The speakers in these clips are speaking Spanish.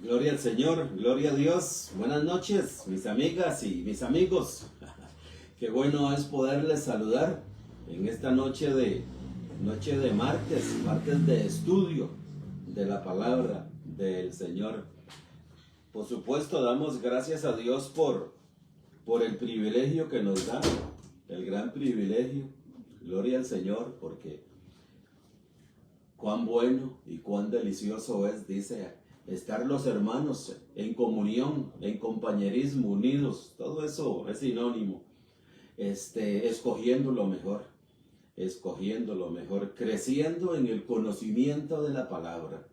Gloria al Señor, gloria a Dios. Buenas noches, mis amigas y mis amigos. Qué bueno es poderles saludar en esta noche de martes de estudio de la palabra del Señor. Por supuesto, damos gracias a Dios por el privilegio que nos da, el gran privilegio. Gloria al Señor, porque cuán bueno y cuán delicioso es, dice, estar los hermanos en comunión, en compañerismo, unidos. Todo eso es sinónimo. Escogiendo lo mejor, creciendo en el conocimiento de la palabra,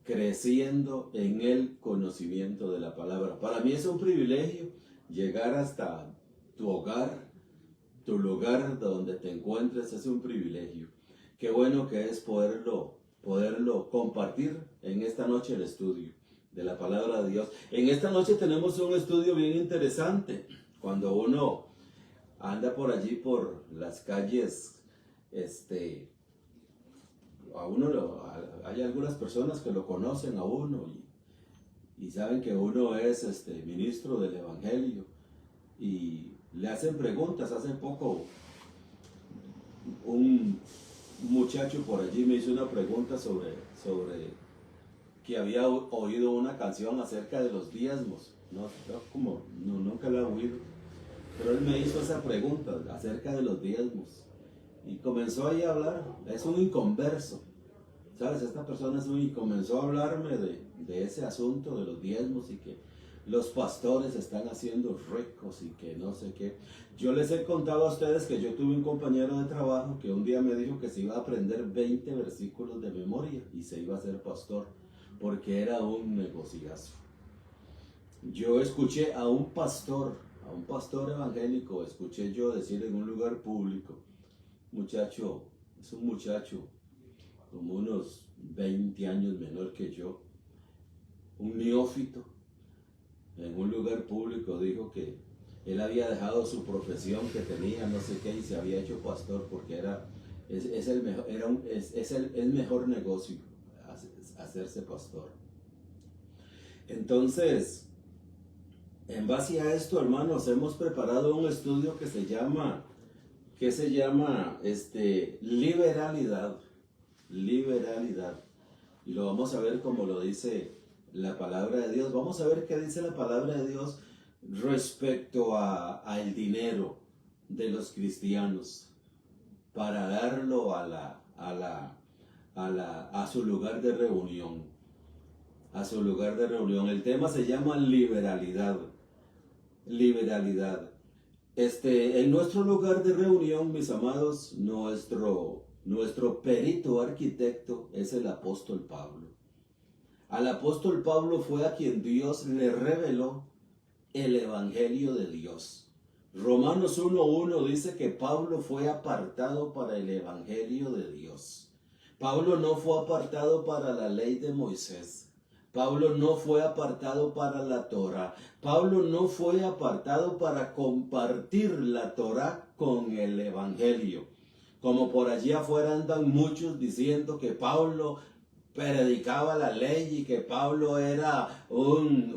creciendo en el conocimiento de la palabra. Para mí es un privilegio llegar hasta tu hogar, tu lugar donde te encuentres, es un privilegio. Qué bueno que es poderlo compartir en esta noche el estudio de la palabra de Dios. En esta noche tenemos un estudio bien interesante. Cuando uno anda por allí, por las calles, hay algunas personas que lo conocen a uno y saben que uno es ministro del Evangelio y le hacen preguntas. Hace poco un muchacho por allí me hizo una pregunta sobre que había oído una canción acerca de los diezmos. Nunca la he oído, pero él me hizo esa pregunta acerca de los diezmos y comenzó ahí a hablar. Es un inconverso, ¿sabes? Esta persona comenzó a hablarme de ese asunto de los diezmos y que los pastores están haciendo ricos y que no sé qué. Yo les he contado a ustedes que yo tuve un compañero de trabajo que un día me dijo que se iba a aprender 20 versículos de memoria y se iba a ser pastor porque era un negociazo. Yo escuché a un pastor evangélico, escuché yo decir en un lugar público, es un muchacho como unos 20 años menor que yo, un neófito. En un lugar público dijo que él había dejado su profesión que tenía, no sé qué, y se había hecho pastor porque es el mejor negocio hacerse pastor. Entonces, en base a esto, hermanos, hemos preparado un estudio que se llama liberalidad. Y lo vamos a ver como lo dice la palabra de Dios. Vamos a ver qué dice la palabra de Dios respecto al dinero de los cristianos para darlo a su lugar de reunión. El tema se llama liberalidad. En nuestro lugar de reunión, mis amados, nuestro perito arquitecto es el apóstol Pablo. Al apóstol Pablo fue a quien Dios le reveló el Evangelio de Dios. Romanos 1:1 dice que Pablo fue apartado para el Evangelio de Dios. Pablo no fue apartado para la ley de Moisés. Pablo no fue apartado para la Torá. Pablo no fue apartado para compartir la Torá con el Evangelio. Como por allí afuera andan muchos diciendo que Pablo predicaba la ley y que Pablo era un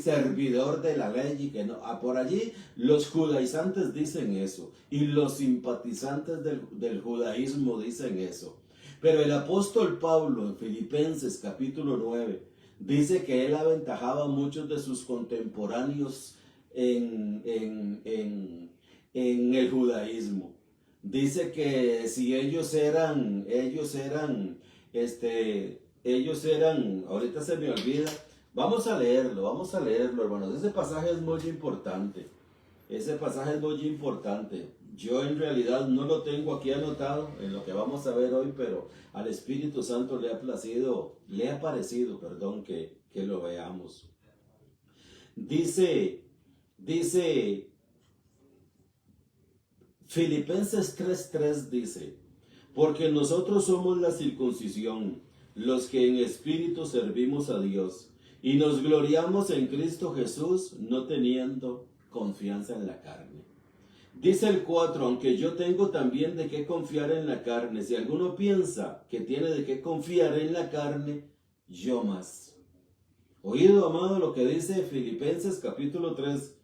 servidor de la ley y que no. Por allí los judaizantes dicen eso y los simpatizantes del judaísmo dicen eso. Pero el apóstol Pablo en Filipenses capítulo 9 dice que él aventajaba a muchos de sus contemporáneos en el judaísmo. Dice que si ellos eran, ahorita se me olvida, vamos a leerlo, hermanos. Ese pasaje es muy importante. Yo en realidad no lo tengo aquí anotado en lo que vamos a ver hoy, pero al Espíritu Santo le ha parecido que lo veamos. Dice Filipenses 3:3 dice, porque nosotros somos la circuncisión, los que en espíritu servimos a Dios, y nos gloriamos en Cristo Jesús, no teniendo confianza en la carne. Dice el 4, aunque yo tengo también de qué confiar en la carne. Si alguno piensa que tiene de qué confiar en la carne, yo más. Oído, amado, lo que dice Filipenses capítulo 3.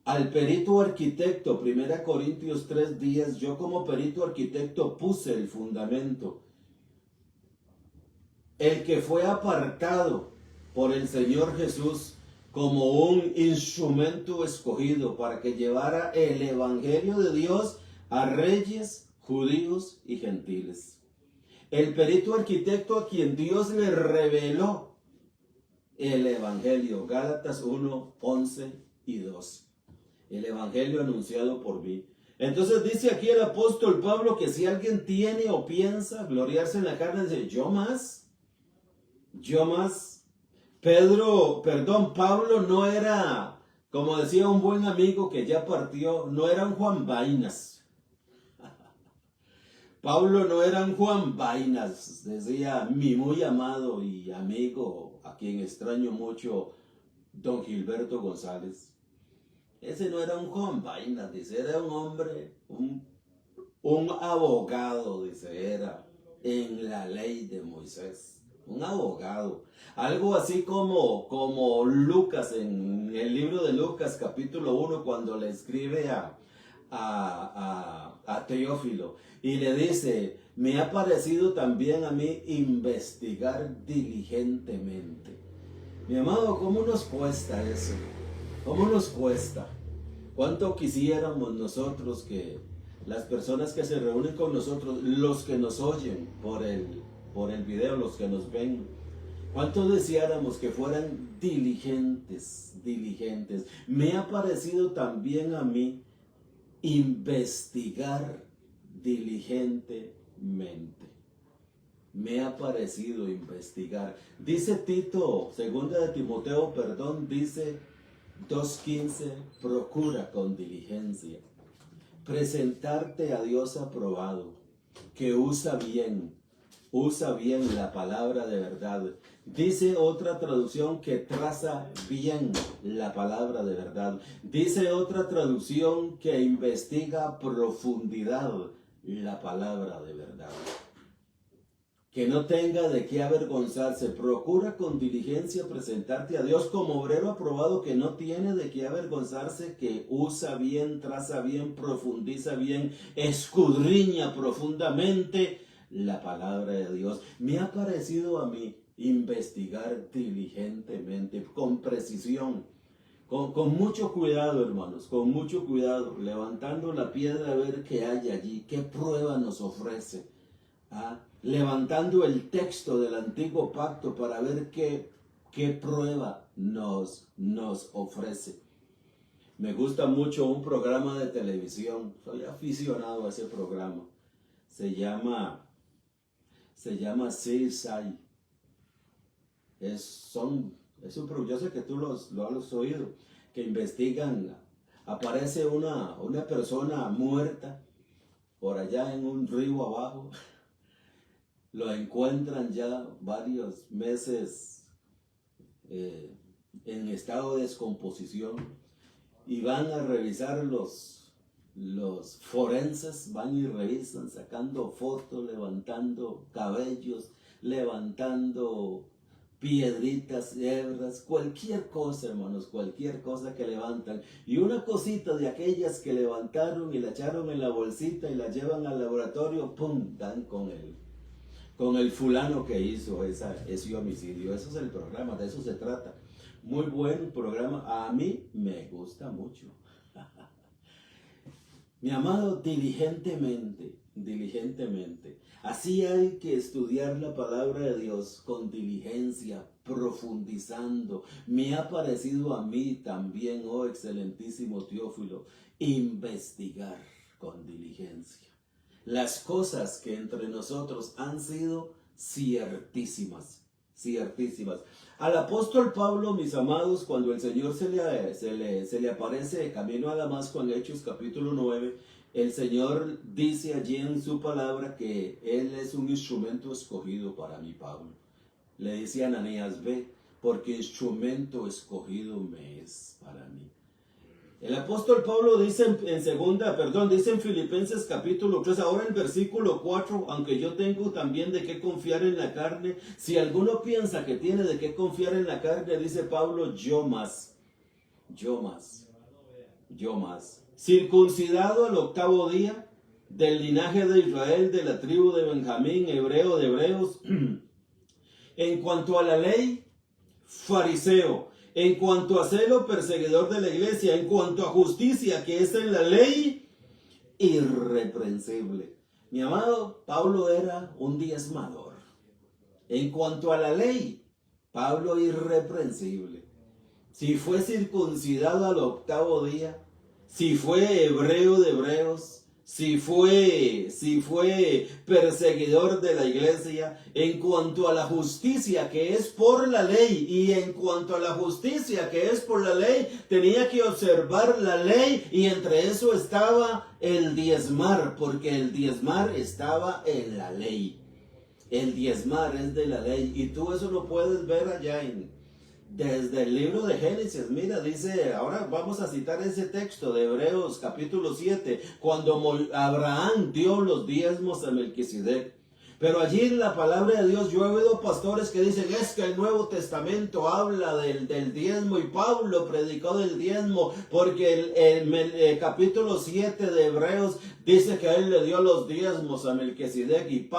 Al perito arquitecto, 1 Corintios 3:10, yo como perito arquitecto puse el fundamento. El que fue apartado por el Señor Jesús como un instrumento escogido para que llevara el evangelio de Dios a reyes, judíos y gentiles. El perito arquitecto a quien Dios le reveló el evangelio, Gálatas 1:11 y 2. El evangelio anunciado por mí. Entonces dice aquí el apóstol Pablo que si alguien tiene o piensa gloriarse en la carne, dice, yo más. Pablo no era, como decía un buen amigo que ya partió, no era un Juan Vainas. Pablo no era un Juan Vainas, decía mi muy amado y amigo, a quien extraño mucho, don Gilberto González. Ese no era un Juan Vainas, dice, era un hombre, un abogado, dice, era en la ley de Moisés. Un abogado. Algo así como Lucas, en el libro de Lucas, capítulo 1, cuando le escribe a Teófilo y le dice, me ha parecido también a mí investigar diligentemente. Mi amado, ¿cómo nos cuesta eso? ¿Cómo nos cuesta? ¿Cuánto quisiéramos nosotros que las personas que se reúnen con nosotros, los que nos oyen por el video, los que nos ven, cuánto deseáramos que fueran diligentes? Me ha parecido también a mí investigar diligentemente. Me ha parecido investigar. Dice Tito, segunda de Timoteo, dice 2:15, procura con diligencia presentarte a Dios aprobado, que usa bien la palabra de verdad. Dice otra traducción que traza bien la palabra de verdad. Dice otra traducción que investiga a profundidad la palabra de verdad. Que no tenga de qué avergonzarse. Procura con diligencia presentarte a Dios como obrero aprobado que no tiene de qué avergonzarse, que usa bien, traza bien, profundiza bien, escudriña profundamente la palabra de Dios. Me ha parecido a mí investigar diligentemente, con precisión, con mucho cuidado, hermanos, con mucho cuidado, levantando la piedra a ver qué hay allí, qué prueba nos ofrece. Levantando el texto del antiguo pacto para ver qué prueba nos ofrece. Me gusta mucho un programa de televisión, soy aficionado a ese programa. Se llama CSI. Yo sé que tú lo has oído, que investigan, aparece una persona muerta por allá en un río abajo. Lo encuentran ya varios meses en estado de descomposición y van a revisar los forenses, van y revisan, sacando fotos, levantando cabellos, levantando piedritas, hebras, cualquier cosa, hermanos, cualquier cosa que levantan. Y una cosita de aquellas que levantaron y la echaron en la bolsita y la llevan al laboratorio, ¡pum!, dan con el fulano que hizo ese homicidio. Eso es el programa, de eso se trata. Muy buen programa, a mí me gusta mucho. Mi amado, diligentemente. Así hay que estudiar la palabra de Dios con diligencia, profundizando. Me ha parecido a mí también, oh excelentísimo Teófilo, investigar con diligencia las cosas que entre nosotros han sido ciertísimas. Al apóstol Pablo, mis amados, cuando el Señor se le aparece de camino a Damasco en Hechos capítulo 9, el Señor dice allí en su palabra que Él es un instrumento escogido para mí, Pablo. Le dice a Ananías, ve, porque instrumento escogido me es para mí. El apóstol Pablo dice dice en Filipenses capítulo 3, ahora en versículo 4, aunque yo tengo también de qué confiar en la carne, si alguno piensa que tiene de qué confiar en la carne, dice Pablo, yo más, circuncidado al 8º día, del linaje de Israel, de la tribu de Benjamín, hebreo de hebreos, en cuanto a la ley, fariseo, en cuanto a celo, perseguidor de la iglesia, en cuanto a justicia, que es en la ley, irreprensible. Mi amado, Pablo era un diezmador. En cuanto a la ley, Pablo irreprensible. Si fue circuncidado al 8º día, si fue hebreo de hebreos, si fue perseguidor de la iglesia, en cuanto a la justicia que es por la ley, y en cuanto a la justicia que es por la ley, tenía que observar la ley, y entre eso estaba el diezmar, porque el diezmar estaba en la ley. El diezmar es de la ley, y tú eso lo puedes ver allá desde el libro de Génesis. Mira, dice, ahora vamos a citar ese texto de Hebreos capítulo 7, cuando Abraham dio los diezmos a Melquisedec. Pero allí en la palabra de Dios, yo he oído pastores que dicen, es que el Nuevo Testamento habla del diezmo, y Pablo predicó del diezmo, porque el capítulo 7 de Hebreos dice que él le dio los diezmos a Melquisedec, y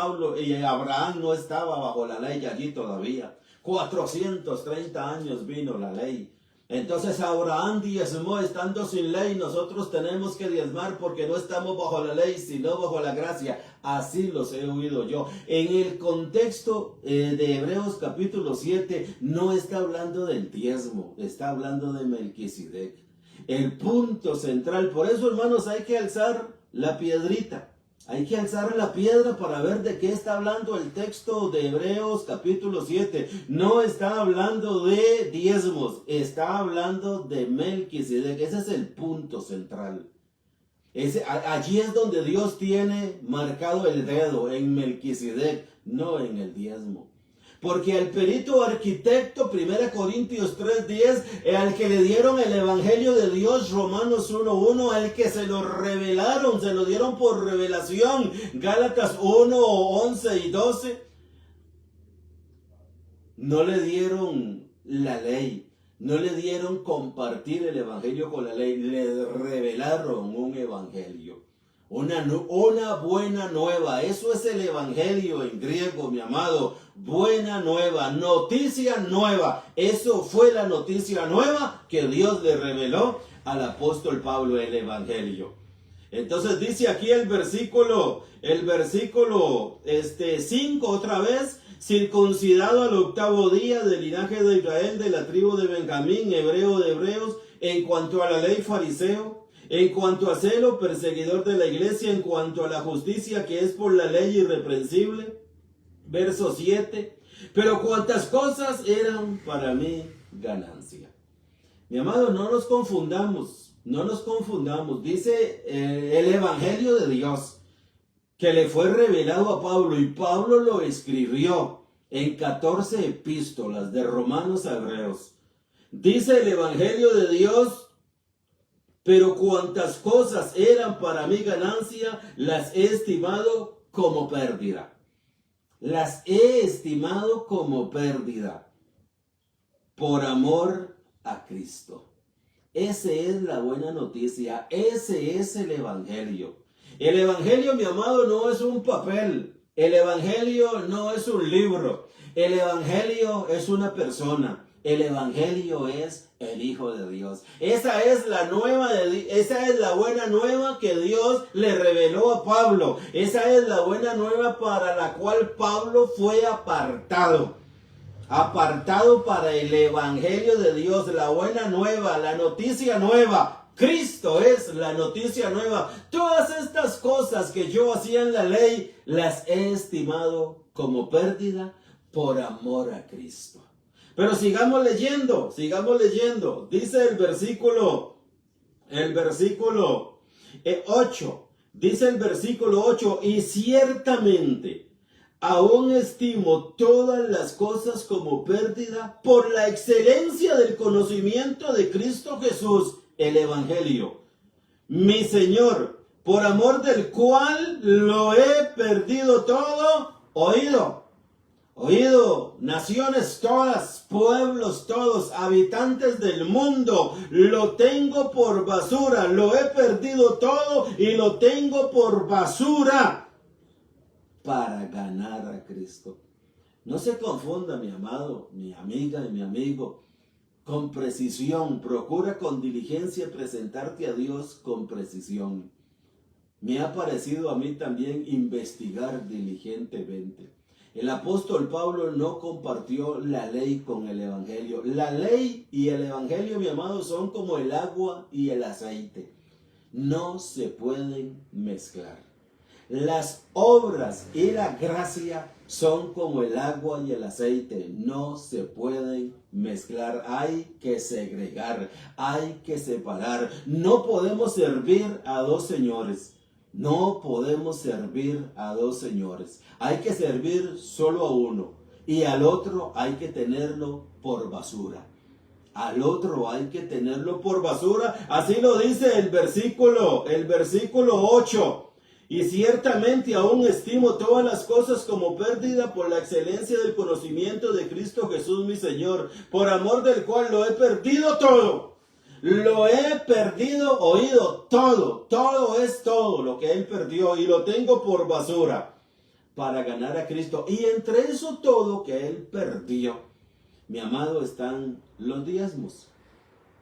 Abraham no estaba bajo la ley allí todavía. 430 años vino la ley. Entonces Abraham diezmó estando sin ley. Nosotros tenemos que diezmar porque no estamos bajo la ley, sino bajo la gracia. Así los he oído yo. En el contexto de Hebreos capítulo 7 no está hablando del diezmo, está hablando de Melquisedec. El punto central. Por eso, hermanos, hay que alzar la piedrita. Hay que alzar la piedra para ver de qué está hablando el texto de Hebreos capítulo 7. No está hablando de diezmos, está hablando de Melquisedec. Ese es el punto central. Allí es donde Dios tiene marcado el dedo, en Melquisedec, no en el diezmo. Porque al perito arquitecto, 1 Corintios 3:10, al que le dieron el evangelio de Dios, Romanos 1:1, al que se lo revelaron, se lo dieron por revelación, Gálatas 1:11 y 12, no le dieron la ley, no le dieron compartir el evangelio con la ley, le revelaron un evangelio. Una buena nueva. Eso es el evangelio en griego, mi amado. Buena nueva, noticia nueva. Eso fue la noticia nueva que Dios le reveló al apóstol Pablo, el evangelio. Entonces dice aquí el versículo 5 otra vez: circuncidado al 8º día, del linaje de Israel, de la tribu de Benjamín, hebreo de hebreos, en cuanto a la ley, fariseo, en cuanto a celo, perseguidor de la iglesia, en cuanto a la justicia que es por la ley, irreprensible. Verso 7. Pero cuantas cosas eran para mí ganancia. Mi amado, no nos confundamos. Dice el evangelio de Dios, que le fue revelado a Pablo, y Pablo lo escribió en 14 epístolas, de Romanos a Hebreos. Dice el evangelio de Dios: pero cuantas cosas eran para mí ganancia, las he estimado como pérdida. Las he estimado como pérdida por amor a Cristo. Esa es la buena noticia. Ese es el evangelio. El evangelio, mi amado, no es un papel. El evangelio no es un libro. El evangelio es una persona. El evangelio es el Hijo de Dios. Esa es la buena nueva que Dios le reveló a Pablo. Esa es la buena nueva para la cual Pablo fue apartado para el evangelio de Dios. La buena nueva, la noticia nueva. Cristo es la noticia nueva. Todas estas cosas que yo hacía en la ley, las he estimado como pérdida por amor a Cristo. Pero sigamos leyendo. Dice el versículo 8. Dice el versículo 8: y ciertamente aún estimo todas las cosas como pérdida por la excelencia del conocimiento de Cristo Jesús, el Evangelio, mi Señor, por amor del cual lo he perdido todo, oído, naciones todas, pueblos todos, habitantes del mundo, lo tengo por basura, lo he perdido todo y lo tengo por basura para ganar a Cristo. No se confunda, mi amado, mi amiga y mi amigo, con precisión. Procura con diligencia presentarte a Dios con precisión. Me ha parecido a mí también investigar diligentemente. El apóstol Pablo no compartió la ley con el Evangelio. La ley y el Evangelio, mi amado, son como el agua y el aceite. No se pueden mezclar. Las obras y la gracia son como el agua y el aceite. No se pueden mezclar. Hay que segregar, hay que separar. No podemos servir a dos señores. No podemos servir a dos señores. Hay que servir solo a uno. Y al otro hay que tenerlo por basura. Al otro hay que tenerlo por basura. Así lo dice el versículo 8. Y ciertamente aún estimo todas las cosas como pérdida por la excelencia del conocimiento de Cristo Jesús mi Señor, por amor del cual lo he perdido todo. Lo he perdido, oído, todo es todo lo que él perdió y lo tengo por basura para ganar a Cristo. Y entre eso todo que él perdió, mi amado, están los diezmos.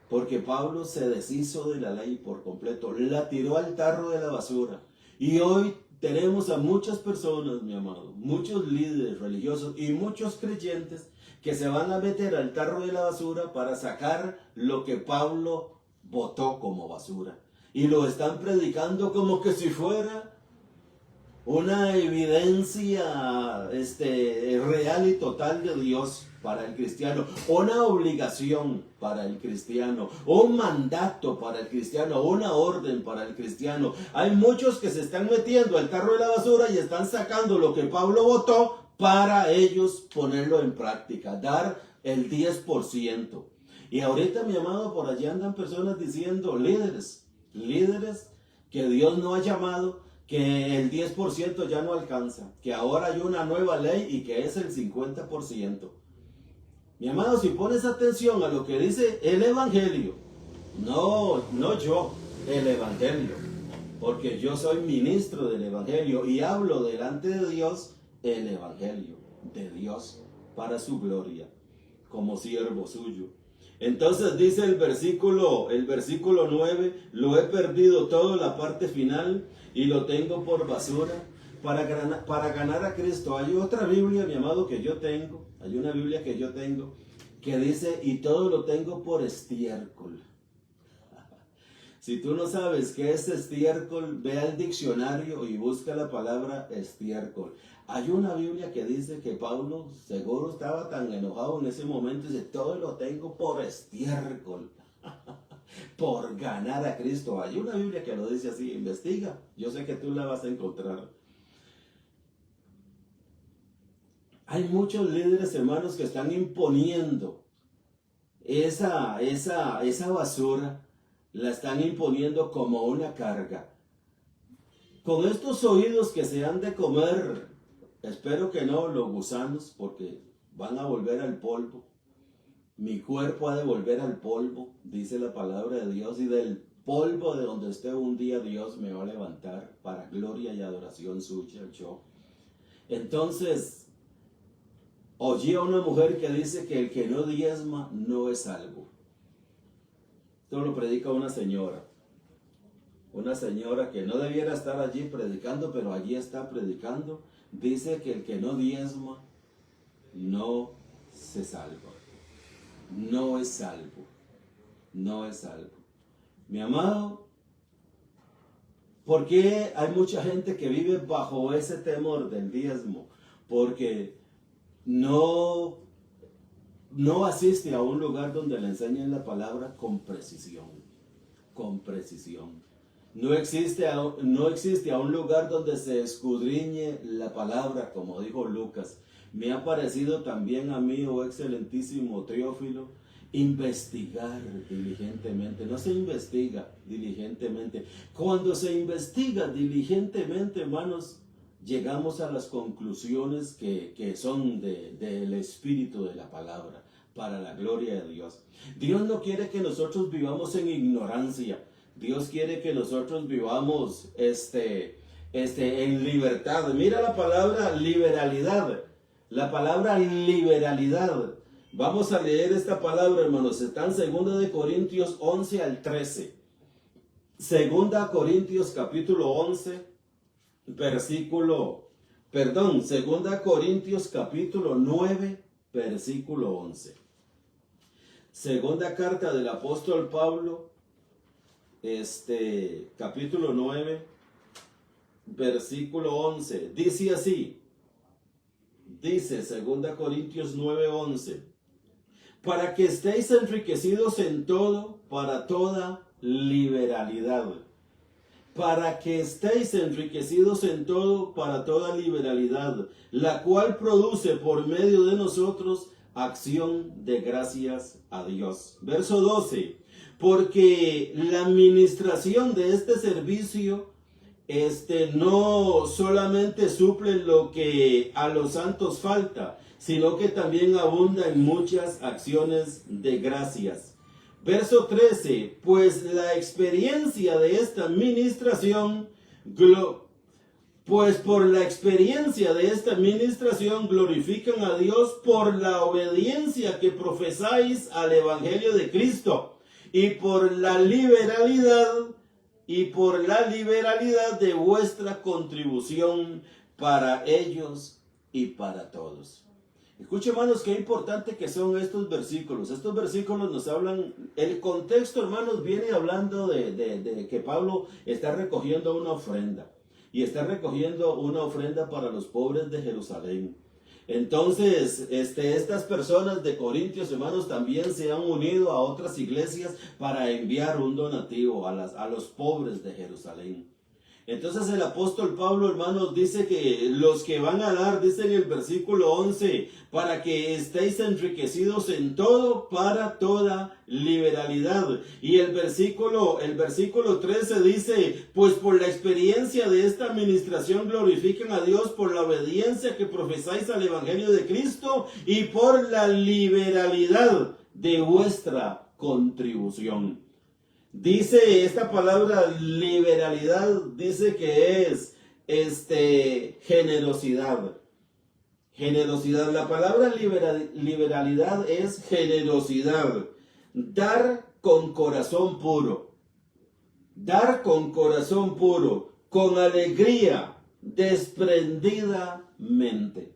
Porque Pablo se deshizo de la ley por completo, la tiró al tarro de la basura. Y hoy tenemos a muchas personas, mi amado, muchos líderes religiosos y muchos creyentes que se van a meter al tarro de la basura para sacar lo que Pablo botó como basura. Y lo están predicando como que si fuera una evidencia real y total de Dios para el cristiano, una obligación para el cristiano, un mandato para el cristiano, una orden para el cristiano. Hay muchos que se están metiendo al carro de la basura y están sacando lo que Pablo votó para ellos ponerlo en práctica, dar el 10%. Y ahorita, mi amado, por allá andan personas diciendo, líderes que Dios no ha llamado, que el 10% ya no alcanza, que ahora hay una nueva ley y que es el 50%. Mi amado, si pones atención a lo que dice el Evangelio, no yo, el Evangelio, porque yo soy ministro del Evangelio y hablo delante de Dios el Evangelio de Dios para su gloria, como siervo suyo. Entonces dice el versículo 9, lo he perdido todo, la parte final, y lo tengo por basura para ganar a Cristo. Hay otra Biblia, mi amado, que yo tengo, hay una Biblia que yo tengo, que dice, y todo lo tengo por estiércol. Si tú no sabes qué es estiércol, ve al diccionario y busca la palabra estiércol. Hay una Biblia que dice que Pablo seguro estaba tan enojado en ese momento y dice, todo lo tengo por estiércol, por ganar a Cristo. Hay una Biblia que lo dice así, investiga, yo sé que tú la vas a encontrar. Hay muchos líderes, hermanos, que están imponiendo esa basura, la están imponiendo como una carga. Con estos oídos que se han de comer, espero que no los gusanos, porque van a volver al polvo. Mi cuerpo ha de volver al polvo, dice la palabra de Dios, y del polvo de donde esté un día Dios me va a levantar para gloria y adoración suya yo. Entonces, oí a una mujer que dice que el que no diezma no es salvo. Esto lo predica una señora que no debiera estar allí predicando, pero allí está predicando. Dice que el que no diezma no se salva. No es salvo. No es salvo. Mi amado, ¿por qué hay mucha gente que vive bajo ese temor del diezmo? Porque no asiste a un lugar donde le enseñen la palabra con precisión. Con precisión. No existe a un lugar donde se escudriñe la palabra, como dijo Lucas. Me ha parecido también a mí, oh excelentísimo Teófilo, investigar diligentemente. No se investiga diligentemente. Cuando se investiga diligentemente, hermanos, llegamos a las conclusiones que son del espíritu de la palabra, para la gloria de Dios. Dios no quiere que nosotros vivamos en ignorancia. Dios quiere que nosotros vivamos en libertad. Mira la palabra liberalidad. La palabra liberalidad. Vamos a leer esta palabra, hermanos. Está en 2 Corintios 11 al 13. 2 Corintios capítulo 11, 2 Corintios capítulo 9, versículo 11. Segunda carta del apóstol Pablo, capítulo 9, versículo 11. Dice así. Dice 2 Corintios 9, 11. Para que estéis enriquecidos en todo, para toda liberalidad. Para que estéis enriquecidos en todo, para toda liberalidad, la cual produce por medio de nosotros acción de gracias a Dios. Verso 12. Porque la administración de este servicio no solamente suple lo que a los santos falta, sino que también abunda en muchas acciones de gracias. Verso 13, pues la experiencia de esta administración, por la experiencia de esta administración glorifican a Dios por la obediencia que profesáis al Evangelio de Cristo y por la liberalidad de vuestra contribución para ellos y para todos. Escuchen, hermanos, qué importante que son estos versículos. Estos versículos nos hablan, el contexto, hermanos, viene hablando de que Pablo está recogiendo una ofrenda. Y está recogiendo una ofrenda para los pobres de Jerusalén. Entonces, estas personas de Corintios, hermanos, también se han unido a otras iglesias para enviar un donativo a los pobres de Jerusalén. Entonces el apóstol Pablo, hermanos, dice que los que van a dar, dice en el versículo 11, para que estéis enriquecidos en todo, para toda liberalidad. Y el versículo 13 dice, pues por la experiencia de esta administración glorifican a Dios por la obediencia que profesáis al Evangelio de Cristo y por la liberalidad de vuestra contribución. Dice esta palabra liberalidad, dice que es generosidad. Generosidad. La palabra liberalidad es generosidad. Dar con corazón puro. Dar con corazón puro. Con alegría, desprendidamente.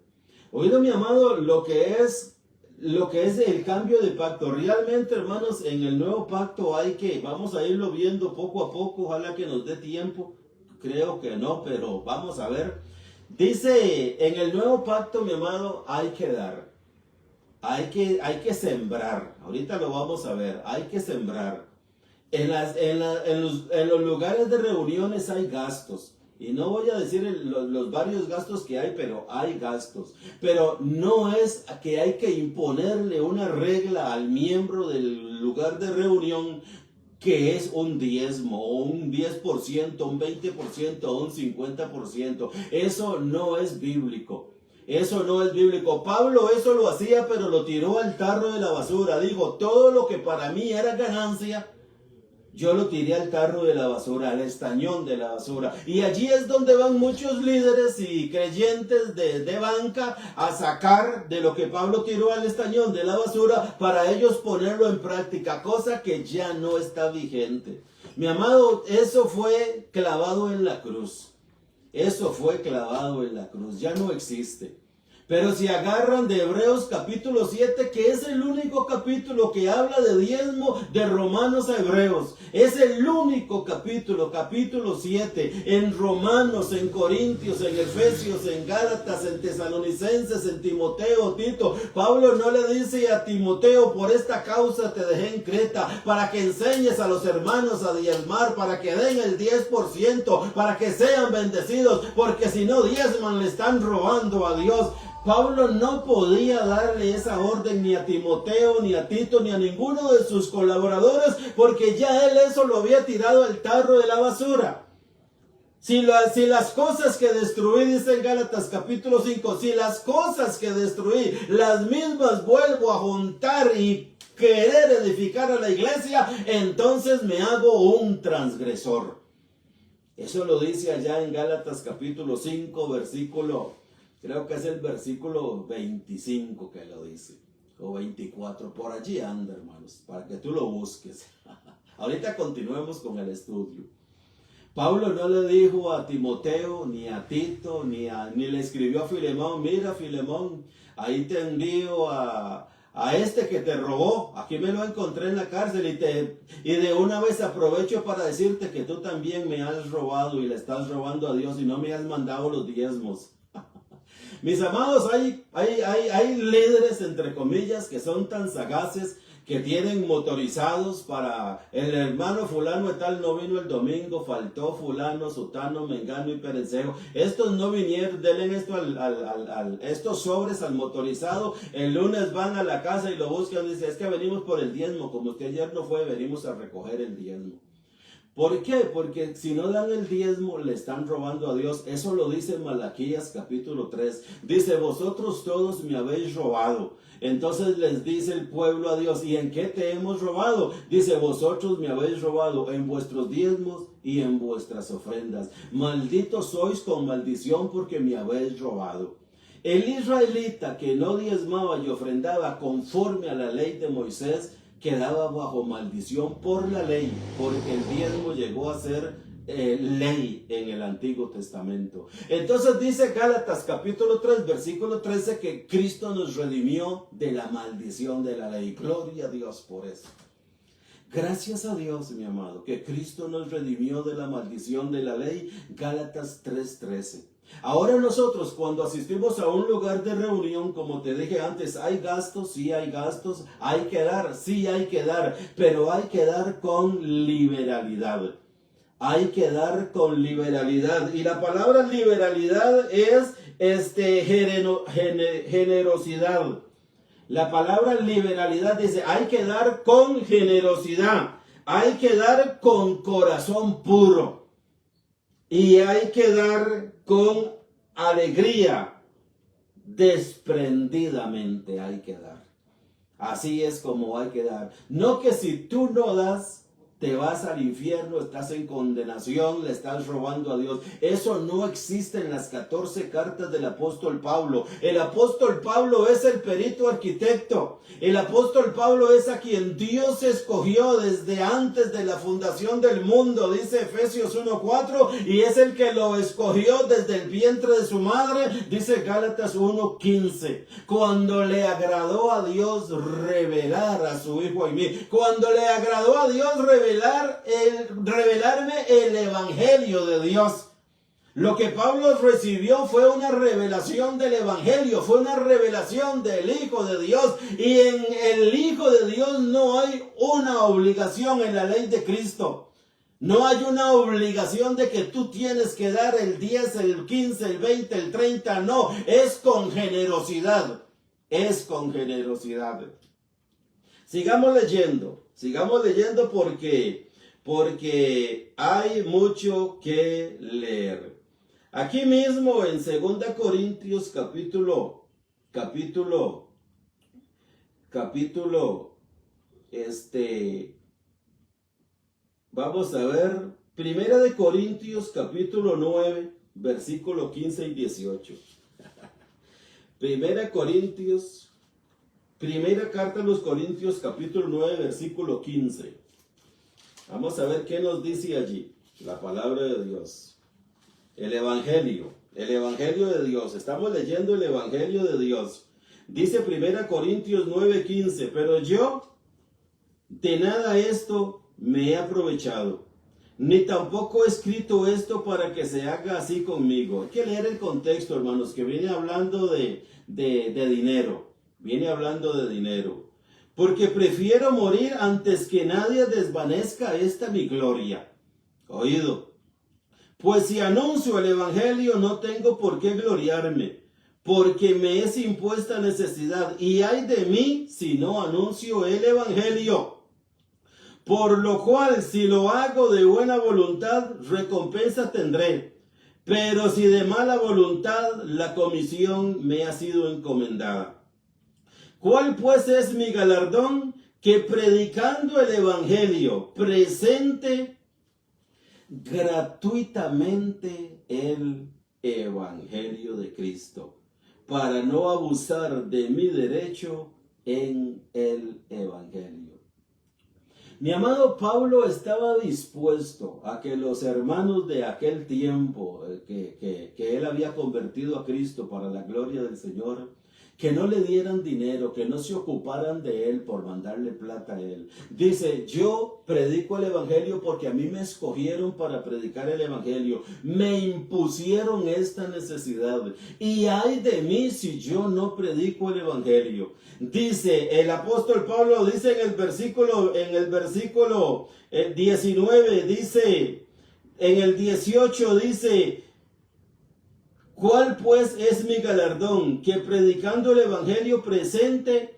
Oído, mi amado, lo que es el cambio de pacto. Realmente, hermanos, en el nuevo pacto vamos a irlo viendo poco a poco, ojalá que nos dé tiempo, creo que no, pero vamos a ver. Dice, en el nuevo pacto, mi amado, hay que dar, hay que sembrar, ahorita lo vamos a ver, hay que sembrar. En los lugares de reuniones hay gastos. Y no voy a decir los varios gastos que hay, pero hay gastos. Pero no es que hay que imponerle una regla al miembro del lugar de reunión que es un diezmo, o un 10%, un 20%, o un 50%. Eso no es bíblico. Eso no es bíblico. Pablo eso lo hacía, pero lo tiró al tarro de la basura. Digo, todo lo que para mí era ganancia, yo lo tiré al tarro de la basura, al estañón de la basura. Y allí es donde van muchos líderes y creyentes de banca a sacar de lo que Pablo tiró al estañón de la basura para ellos ponerlo en práctica, cosa que ya no está vigente. Mi amado, eso fue clavado en la cruz. Eso fue clavado en la cruz, ya no existe. Pero si agarran de Hebreos capítulo 7, que es el único capítulo que habla de diezmo de Romanos a Hebreos. Es el único capítulo 7, en Romanos, en Corintios, en Efesios, en Gálatas, en Tesalonicenses, en Timoteo, Tito. Pablo no le dice a Timoteo, por esta causa te dejé en Creta, para que enseñes a los hermanos a diezmar, para que den el 10%, para que sean bendecidos, porque si no diezman le están robando a Dios. Pablo no podía darle esa orden ni a Timoteo, ni a Tito, ni a ninguno de sus colaboradores, porque ya él eso lo había tirado al tarro de la basura. Si las cosas que destruí, dice en Gálatas capítulo 5, si las cosas que destruí, las mismas vuelvo a juntar y querer edificar a la iglesia, entonces me hago un transgresor. Eso lo dice allá en Gálatas capítulo 5, versículo, creo que es el versículo 25 que lo dice, o 24, por allí anda, hermanos, para que tú lo busques. Ahorita continuemos con el estudio. Pablo no le dijo a Timoteo, ni a Tito, ni le escribió a Filemón: mira, Filemón, ahí te envío a este que te robó, aquí me lo encontré en la cárcel y de una vez aprovecho para decirte que tú también me has robado y le estás robando a Dios y no me has mandado los diezmos. Mis amados, hay líderes, entre comillas, que son tan sagaces que tienen motorizados para el hermano fulano de tal no vino el domingo, faltó fulano, sutano, mengano y perencejo. Estos no vinieron, denle esto estos sobres al motorizado, el lunes van a la casa y lo buscan, dice, es que venimos por el diezmo, como usted ayer no fue, venimos a recoger el diezmo. ¿Por qué? Porque si no dan el diezmo, le están robando a Dios. Eso lo dice Malaquías capítulo 3. Dice, vosotros todos me habéis robado. Entonces les dice el pueblo a Dios, ¿y en qué te hemos robado? Dice, vosotros me habéis robado en vuestros diezmos y en vuestras ofrendas. Malditos sois con maldición porque me habéis robado. El israelita que no diezmaba y ofrendaba conforme a la ley de Moisés, quedaba bajo maldición por la ley, porque el diezmo llegó a ser ley en el Antiguo Testamento. Entonces dice Gálatas capítulo 3, versículo 13, que Cristo nos redimió de la maldición de la ley. Gloria a Dios por eso. Gracias a Dios, mi amado, que Cristo nos redimió de la maldición de la ley. Gálatas 3:13. Ahora nosotros cuando asistimos a un lugar de reunión, como te dije antes, hay gastos, sí hay gastos, hay que dar, sí hay que dar, pero hay que dar con liberalidad. Hay que dar con liberalidad. Y la palabra liberalidad es generosidad. La palabra liberalidad dice, hay que dar con generosidad. Hay que dar con corazón puro. Y hay que dar con alegría. Desprendidamente hay que dar. Así es como hay que dar. No que si tú no das, te vas al infierno, estás en condenación, le estás robando a Dios. Eso no existe en las 14 cartas del apóstol Pablo. El apóstol Pablo es el perito arquitecto. El apóstol Pablo es a quien Dios escogió desde antes de la fundación del mundo, dice Efesios 1:4, y es el que lo escogió desde el vientre de su madre, dice Gálatas 1:15. Cuando le agradó a Dios revelar a su Hijo en mí, cuando le agradó a Dios revelarme el evangelio de Dios. Lo que Pablo recibió fue una revelación del evangelio, fue una revelación del Hijo de Dios. Y en el Hijo de Dios no hay una obligación en la ley de Cristo. No hay una obligación de que tú tienes que dar el 10, el 15, el 20, el 30. No, es con generosidad. Es con generosidad. Sigamos leyendo porque hay mucho que leer. Aquí mismo en 2 Corintios capítulo, vamos a ver, 1 Corintios capítulo 9, versículo 15 y 18. Primera carta a los Corintios capítulo 9, versículo 15. Vamos a ver qué nos dice allí la palabra de Dios. El evangelio de Dios. Estamos leyendo el evangelio de Dios. Dice 1 Corintios 9, 15. Pero yo de nada esto me he aprovechado, ni tampoco he escrito esto para que se haga así conmigo. Hay que leer el contexto, hermanos, que viene hablando de dinero. Viene hablando de dinero. Porque prefiero morir antes que nadie desvanezca esta mi gloria. Oído. Pues si anuncio el evangelio no tengo por qué gloriarme, porque me es impuesta necesidad, y ay de mí si no anuncio el evangelio. Por lo cual, si lo hago de buena voluntad, recompensa tendré. Pero si de mala voluntad, la comisión me ha sido encomendada. ¿Cuál pues es mi galardón? Que predicando el evangelio, presente gratuitamente el evangelio de Cristo, para no abusar de mi derecho en el evangelio. Mi amado Pablo estaba dispuesto a que los hermanos de aquel tiempo que él había convertido a Cristo para la gloria del Señor, que no le dieran dinero, que no se ocuparan de él por mandarle plata a él. Dice, yo predico el evangelio porque a mí me escogieron para predicar el evangelio. Me impusieron esta necesidad. Y ay de mí si yo no predico el evangelio. Dice, el apóstol Pablo dice en el versículo 19, dice, en el 18 dice, ¿cuál pues es mi galardón? Que predicando el evangelio presente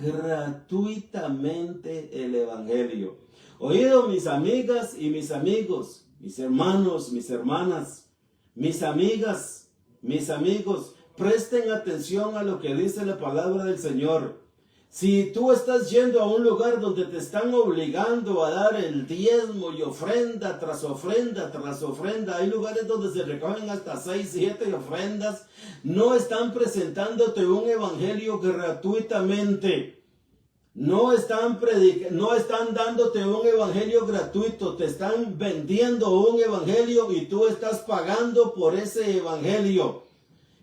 gratuitamente el evangelio. Oído, mis amigas y mis amigos, mis hermanos, mis hermanas, mis amigas, mis amigos, presten atención a lo que dice la palabra del Señor. Si tú estás yendo a un lugar donde te están obligando a dar el diezmo y ofrenda tras ofrenda tras ofrenda, hay lugares donde se recogen hasta 6, 7 ofrendas, no están presentándote un evangelio gratuitamente. No están dándote un evangelio gratuito, te están vendiendo un evangelio y tú estás pagando por ese evangelio.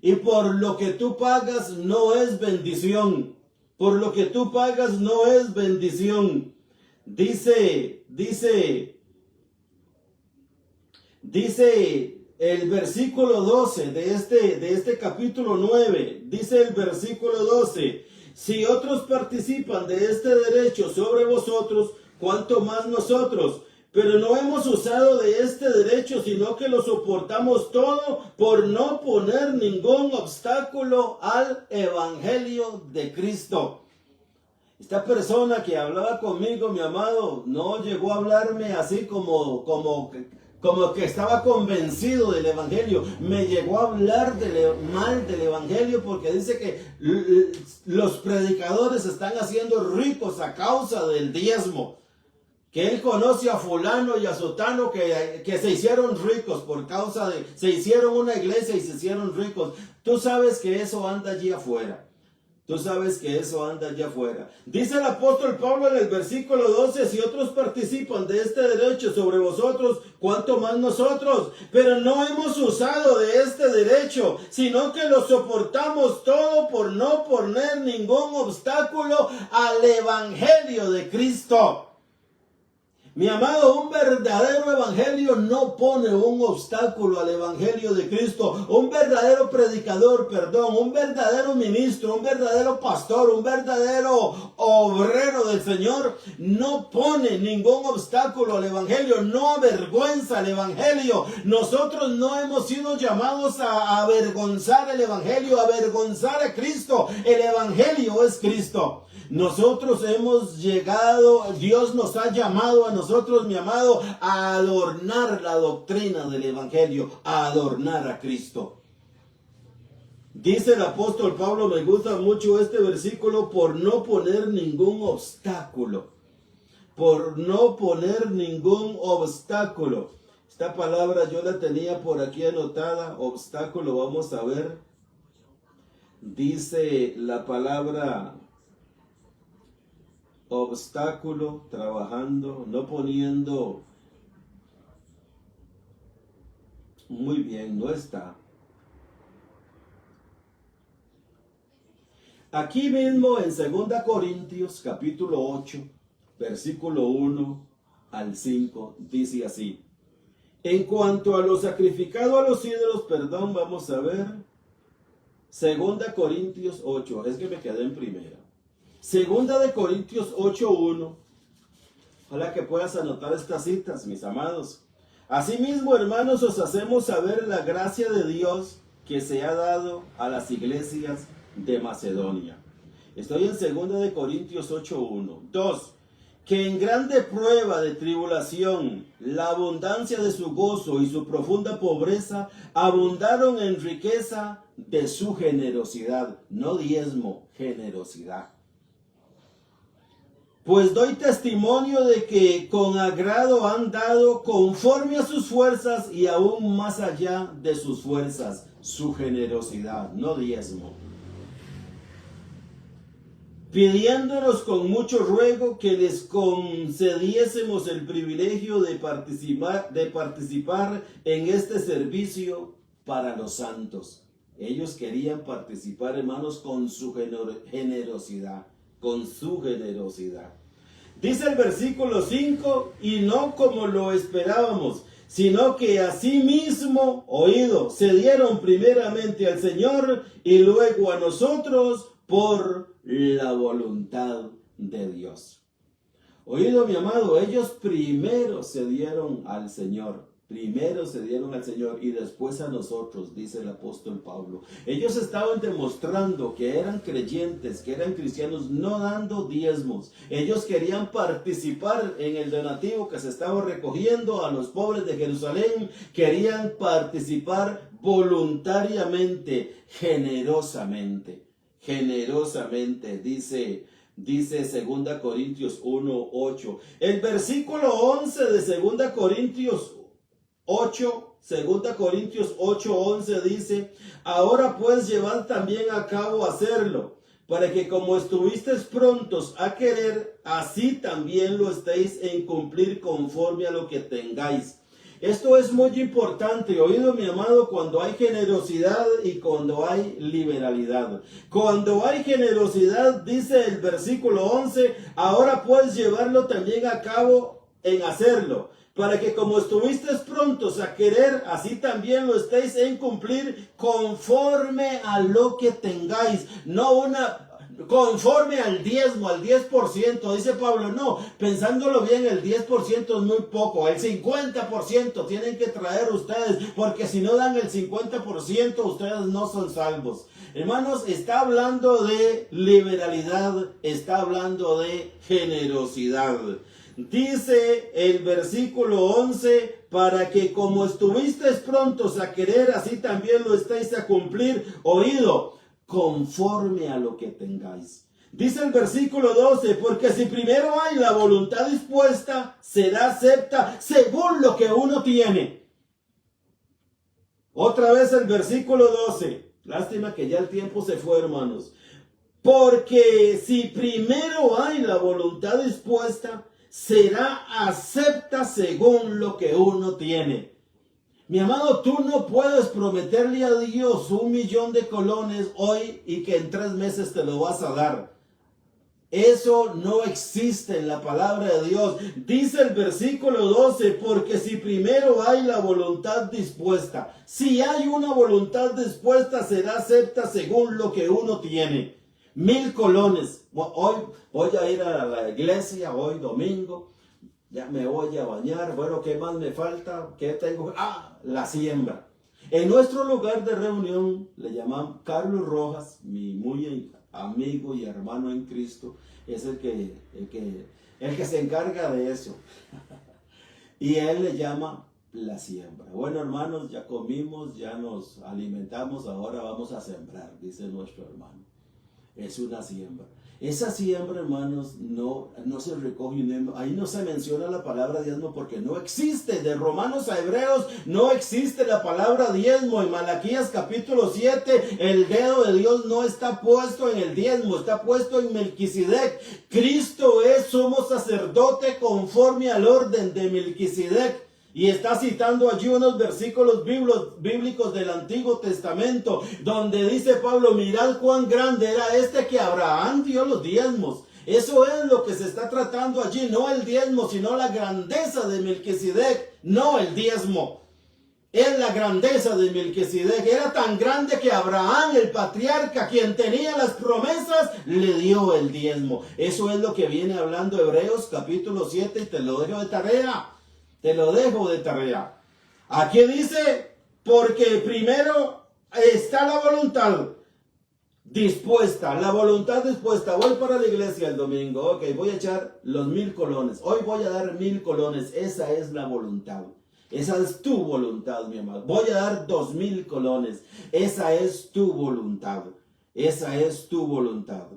Y por lo que tú pagas no es bendición. Por lo que tú pagas no es bendición. Dice el versículo 12 de este capítulo 9. Dice el versículo 12. Si otros participan de este derecho sobre vosotros, ¿cuánto más nosotros? Pero no hemos usado de este derecho, sino que lo soportamos todo por no poner ningún obstáculo al evangelio de Cristo. Esta persona que hablaba conmigo, mi amado, no llegó a hablarme así como que estaba convencido del evangelio. Me llegó a hablar mal del evangelio porque dice que los predicadores están haciendo ricos a causa del diezmo. Que él conoce a fulano y a sotano que se hicieron ricos por causa de... Se hicieron una iglesia y se hicieron ricos. Tú sabes que eso anda allí afuera. Dice el apóstol Pablo en el versículo 12, si otros participan de este derecho sobre vosotros, ¿cuánto más nosotros? Pero no hemos usado de este derecho, sino que lo soportamos todo por no poner ningún obstáculo al evangelio de Cristo. Mi amado, un verdadero evangelio no pone un obstáculo al evangelio de Cristo. Un verdadero predicador, un verdadero ministro, un verdadero pastor, un verdadero obrero del Señor no pone ningún obstáculo al evangelio, no avergüenza el evangelio. Nosotros no hemos sido llamados a avergonzar el evangelio, a avergonzar a Cristo. El evangelio es Cristo. Nosotros hemos llegado, Dios nos ha llamado a nosotros, mi amado, a adornar la doctrina del evangelio, a adornar a Cristo. Dice el apóstol Pablo, me gusta mucho este versículo, por no poner ningún obstáculo. Por no poner ningún obstáculo. Esta palabra yo la tenía por aquí anotada, obstáculo, vamos a ver. Dice la palabra obstáculo, trabajando, no poniendo. Muy bien, no está. Aquí mismo en 2 Corintios capítulo 8, versículo 1 al 5, dice así. En cuanto a lo sacrificado a los ídolos, vamos a ver. 2 Corintios 8, es que me quedé en primera. 2 Corintios 8:1. Ojalá que puedas anotar estas citas, mis amados. Asimismo, hermanos, os hacemos saber la gracia de Dios que se ha dado a las iglesias de Macedonia. Estoy en 2 de Corintios 8:1. 2. Que en grande prueba de tribulación, la abundancia de su gozo y su profunda pobreza abundaron en riqueza de su generosidad. No diezmo, generosidad. Pues doy testimonio de que con agrado han dado conforme a sus fuerzas y aún más allá de sus fuerzas, su generosidad, no diezmo. Pidiéndonos con mucho ruego que les concediésemos el privilegio de participar en este servicio para los santos. Ellos querían participar, hermanos, con su generosidad, con su generosidad. Dice el versículo 5, y no como lo esperábamos, sino que asimismo, oído, se dieron primeramente al Señor y luego a nosotros por la voluntad de Dios. Oído, mi amado, ellos primero se dieron al Señor. Primero se dieron al Señor y después a nosotros, dice el apóstol Pablo. Ellos estaban demostrando que eran creyentes, que eran cristianos, no dando diezmos. Ellos querían participar en el donativo que se estaba recogiendo a los pobres de Jerusalén. Querían participar voluntariamente, generosamente. Generosamente, dice 2 Corintios 1:8. El versículo 11 de 2 Corintios 8:11 dice: ahora pues llevad también a cabo hacerlo, para que como estuvisteis prontos a querer, así también lo estéis en cumplir conforme a lo que tengáis. Esto es muy importante, oído mi amado, cuando hay generosidad y cuando hay liberalidad. Cuando hay generosidad, dice el versículo 11, ahora puedes llevarlo también a cabo en hacerlo, para que como estuvisteis prontos a querer, así también lo estéis en cumplir conforme a lo que tengáis. No conforme al diezmo, al 10%, dice Pablo, no, pensándolo bien, el 10% es muy poco, el 50% tienen que traer ustedes, porque si no dan el 50%, ustedes no son salvos. Hermanos, está hablando de liberalidad, está hablando de generosidad. Dice el versículo 11, para que como estuvisteis prontos a querer, así también lo estéis a cumplir, oído, conforme a lo que tengáis. Dice el versículo 12, porque si primero hay la voluntad dispuesta, será acepta según lo que uno tiene. Otra vez el versículo 12. Lástima que ya el tiempo se fue, hermanos. Porque si primero hay la voluntad dispuesta, será acepta según lo que uno tiene. Mi amado, tú no puedes prometerle a Dios 1,000,000 de colones hoy y que en 3 meses te lo vas a dar. Eso no existe en la palabra de Dios. Dice el versículo 12, porque si primero hay la voluntad dispuesta, si hay una voluntad dispuesta, será acepta según lo que uno tiene. 1,000 colones. Hoy voy a ir a la iglesia, hoy domingo. Ya me voy a bañar. Bueno, ¿qué más me falta? ¿Qué tengo? La siembra. En nuestro lugar de reunión le llaman Carlos Rojas, mi muy amigo y hermano en Cristo, es el que se encarga de eso. Y él le llama la siembra. Bueno, hermanos, ya comimos, ya nos alimentamos, ahora vamos a sembrar, dice nuestro hermano. Es una siembra. Esa siembra, hermanos, no se recoge, ahí no se menciona la palabra diezmo porque no existe. De Romanos a Hebreos no existe la palabra diezmo. En Malaquías capítulo 7, el dedo de Dios no está puesto en el diezmo, está puesto en Melquisedec. Cristo es sumo sacerdote conforme al orden de Melquisedec. Y está citando allí unos versículos bíblicos del Antiguo Testamento, donde dice Pablo, mirad cuán grande era este que Abraham dio los diezmos. Eso es lo que se está tratando allí, no el diezmo, sino la grandeza de Melquisedec, no el diezmo. Es la grandeza de Melquisedec. Era tan grande que Abraham, el patriarca, quien tenía las promesas, le dio el diezmo. Eso es lo que viene hablando Hebreos capítulo 7 y te lo dejo de tarea. Te lo dejo de tarea. Aquí dice, porque primero está la voluntad dispuesta, la voluntad dispuesta. Voy para la iglesia el domingo, ok, voy a echar los 1000 colones. Hoy voy a dar 1000 colones, esa es la voluntad. Esa es tu voluntad, mi amado. Voy a dar 2000 colones, esa es tu voluntad. Esa es tu voluntad.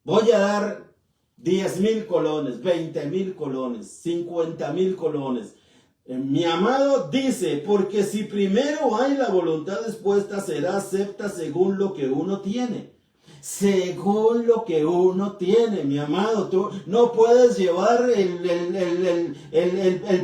Voy a dar 10,000 colones, 20,000 colones, 50,000 colones. Mi amado dice, porque si primero hay la voluntad dispuesta, será acepta según lo que uno tiene. Según lo que uno tiene, mi amado. Tú no puedes llevar el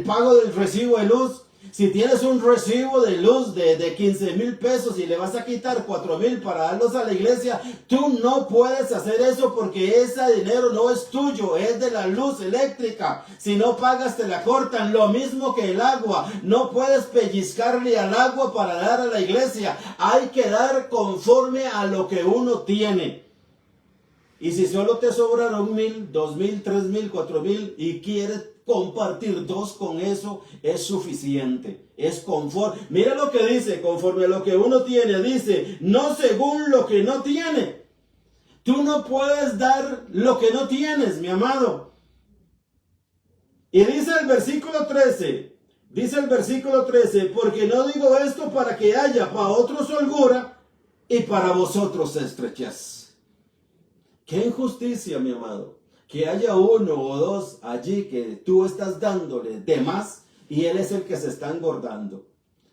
pago del recibo de luz. Si tienes un recibo de luz de 15,000 pesos y le vas a quitar 4,000 para darlos a la iglesia, tú no puedes hacer eso porque ese dinero no es tuyo, es de la luz eléctrica. Si no pagas te la cortan, lo mismo que el agua. No puedes pellizcarle al agua para dar a la iglesia. Hay que dar conforme a lo que uno tiene. Y si solo te sobraron 1,000, 2,000, 3,000, 4,000 y quieres compartir 2 con eso, es suficiente. Es conforme. Mira lo que dice, conforme a lo que uno tiene. Dice, no según lo que no tiene. Tú no puedes dar lo que no tienes, mi amado. Y dice el versículo 13. Dice el versículo 13, porque no digo esto para que haya para otros holgura y para vosotros estrechez. ¡Qué injusticia, mi amado! Que haya 1 o 2 allí que tú estás dándole de más y él es el que se está engordando.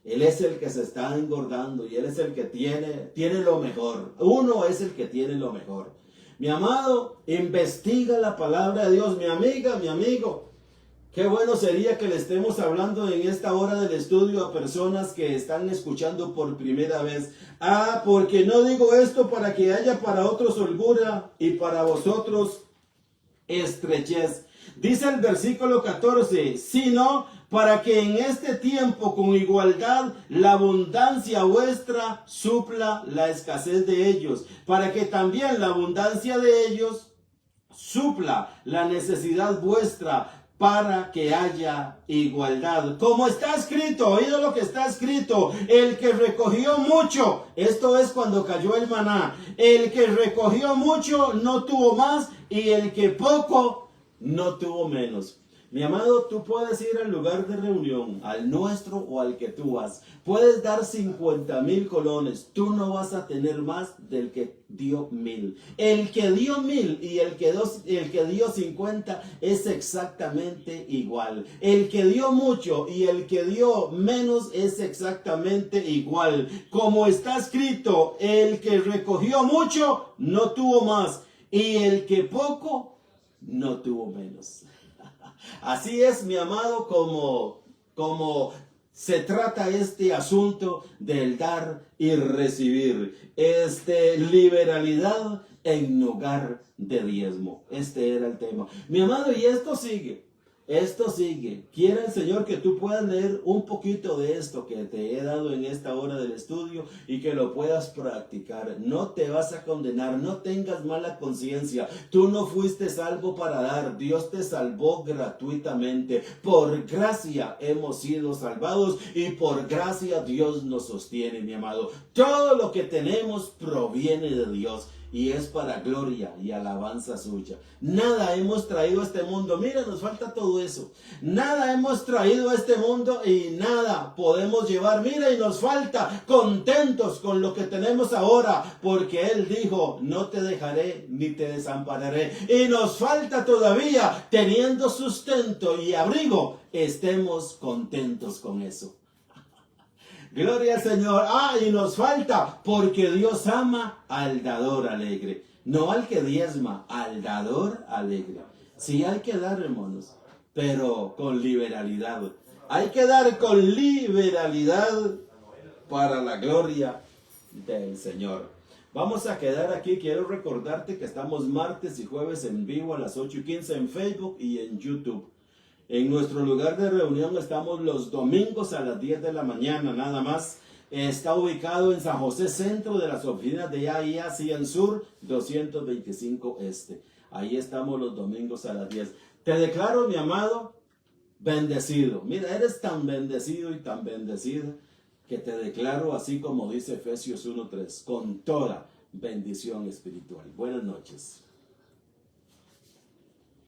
Él es el que se está engordando y él es el que tiene lo mejor. Uno es el que tiene lo mejor. Mi amado, investiga la palabra de Dios. Mi amiga, mi amigo, qué bueno sería que le estemos hablando en esta hora del estudio a personas que están escuchando por primera vez. Porque no digo esto para que haya para otros holgura y para vosotros estrechez. Dice el versículo 14, sino para que en este tiempo con igualdad la abundancia vuestra supla la escasez de ellos, para que también la abundancia de ellos supla la necesidad vuestra, para que haya igualdad. Como está escrito, oído lo que está escrito, el que recogió mucho, esto es cuando cayó el maná, el que recogió mucho no tuvo más y el que poco no tuvo menos. Mi amado, tú puedes ir al lugar de reunión, al nuestro o al que tú vas. Puedes dar 50,000 colones. Tú no vas a tener más del que dio 1,000. El que dio 1,000 y el que dio 50 es exactamente igual. El que dio mucho y el que dio menos es exactamente igual. Como está escrito, el que recogió mucho no tuvo más y el que poco no tuvo menos. Así es, mi amado, como se trata este asunto del dar y recibir. Liberalidad en lugar de diezmo. Este era el tema. Mi amado, y esto sigue. Esto sigue. Quiere el Señor que tú puedas leer un poquito de esto que te he dado en esta hora del estudio y que lo puedas practicar. No te vas a condenar, no tengas mala conciencia. Tú no fuiste salvo para dar. Dios te salvó gratuitamente. Por gracia hemos sido salvados y por gracia Dios nos sostiene, mi amado. Todo lo que tenemos proviene de Dios. Y es para gloria y alabanza suya. Nada hemos traído a este mundo. Mira, nos falta todo eso. Nada hemos traído a este mundo y nada podemos llevar. Mira, y nos falta contentos con lo que tenemos ahora. Porque Él dijo, no te dejaré ni te desampararé. Y nos falta todavía, teniendo sustento y abrigo, estemos contentos con eso. Gloria al Señor. Y nos falta, porque Dios ama al dador alegre. No al que diezma, al dador alegre. Sí hay que dar, hermanos, pero con liberalidad. Hay que dar con liberalidad para la gloria del Señor. Vamos a quedar aquí. Quiero recordarte que estamos martes y jueves en vivo a las 8:15 en Facebook y en YouTube. En nuestro lugar de reunión estamos los domingos a las 10 de la mañana, nada más. Está ubicado en San José, centro de las oficinas de AIA 100 Sur, 225 Este. Ahí estamos los domingos a las 10. Te declaro, mi amado, bendecido. Mira, eres tan bendecido y tan bendecida que te declaro así como dice Efesios 1:3, con toda bendición espiritual. Buenas noches.